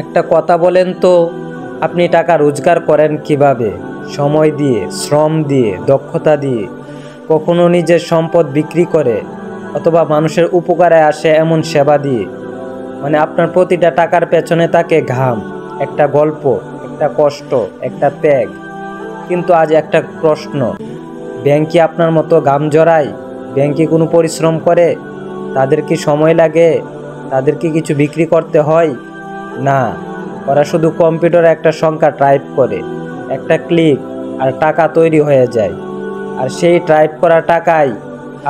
একটা কথা বলেন তো, আপনি টাকা রোজগার করেন কিভাবে? সময় দিয়ে, শ্রম দিয়ে, দক্ষতা দিয়ে, কখনো নিজের সম্পদ বিক্রি করে, অথবা মানুষের উপকারে আসে এমন সেবা দিয়ে। মানে আপনার প্রতিটা টাকার পেছনে থাকে ঘাম, একটা গল্প, একটা কষ্ট, একটা ত্যাগ। কিন্তু আজ একটা প্রশ্ন, ব্যাংক কি আপনার মতো ঘাম জড়ায়? ব্যাংক কি কোনো পরিশ্রম করে? তাদের কি সময় লাগে? তাদের কি কিছু বিক্রি করতে হয়? না, ওরা শুধু কম্পিউটারে একটা সংখ্যা টাইপ করে, একটা ক্লিক, আর টাকা তৈরি হয়ে যায়। আর সেই টাইপ করা টাকাই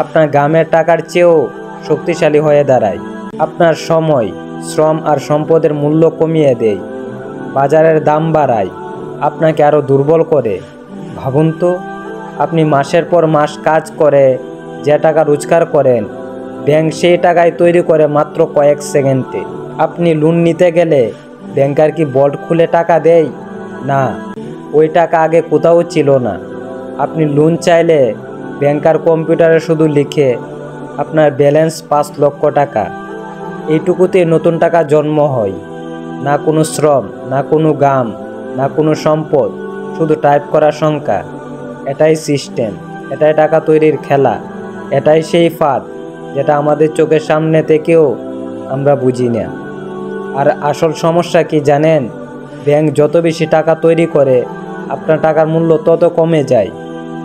আপনার গ্রামের টাকার চেয়েও শক্তিশালী হয়ে দাঁড়ায়। আপনার সময়, শ্রম আর সম্পদের মূল্য কমিয়ে দেয়, বাজারের দাম বাড়ায়, আপনাকে আরও দুর্বল করে। ভাবুন তো, আপনি মাসের পর মাস কাজ করে যে টাকা রোজগার করেন, ব্যাংক সেই টাকায় তৈরি করে মাত্র কয়েক সেকেন্ডে। আপনি লোন নিতে গেলে ব্যাংকার কি ভল্ট খুলে টাকা দেয়? না, ওই টাকা আগে কোথাও ছিল না। আপনি লোন চাইলে ব্যাংকার কম্পিউটারে শুধু লিখে আপনার ব্যালেন্স 5 লক্ষ টাকা। এইটুকুতে নতুন টাকা জন্ম হয়। না কোনো শ্রম, না কোনো গাম, না কোনো সম্পদ, শুধু টাইপ করা সংখ্যা। এটাই সিস্টেম, এটাই টাকা তৈরির খেলা, এটাই সেই ফাঁদ যেটা আমাদের চোখের সামনে থেকেও আমরা বুঝি না। আর আসল সমস্যা কি জানেন? ব্যাংক যত বেশি টাকা তৈরি করে, আপনার টাকার মূল্য তত কমে যায়।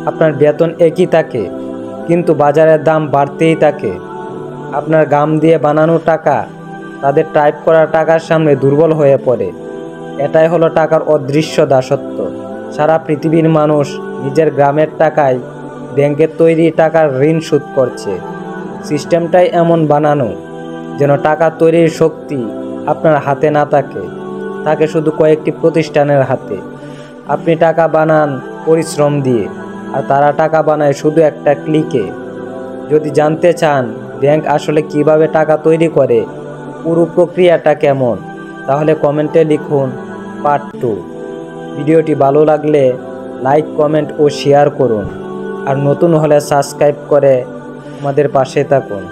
আপনার বেতন একই থাকে, কিন্তু বাজারের দাম বাড়তেই থাকে। আপনার ঘাম দিয়ে বানানো টাকা তাদের টাইপ করা টাকার সামনে দুর্বল হয়ে পড়ে। এটাই হলো টাকার অদৃশ্য দাসত্ব। সারা পৃথিবীর মানুষ নিজের গ্রামের টাকায় ব্যাংকের তৈরি টাকার ঋণ শোধ করছে। সিস্টেমটাই এমন বানানো যেন টাকা তৈরির শক্তি আপনার হাতে না থাকে, থাকে শুধু কয়েকটি প্রতিষ্ঠানের হাতে। আপনি টাকা বানান পরিশ্রম দিয়ে, আর তারা টাকা বানায় শুধু একটা ক্লিকে। যদি জানতে চান ব্যাংক আসলে কিভাবে টাকা তৈরি করে, পুরো প্রক্রিয়াটা কেমন, তাহলে কমেন্টে লিখুন পার্ট 2। ভিডিওটি ভালো লাগলে লাইক, কমেন্ট ও শেয়ার করুন। আর নতুন হলে সাবস্ক্রাইব করে আমাদের পাশে থাকুন।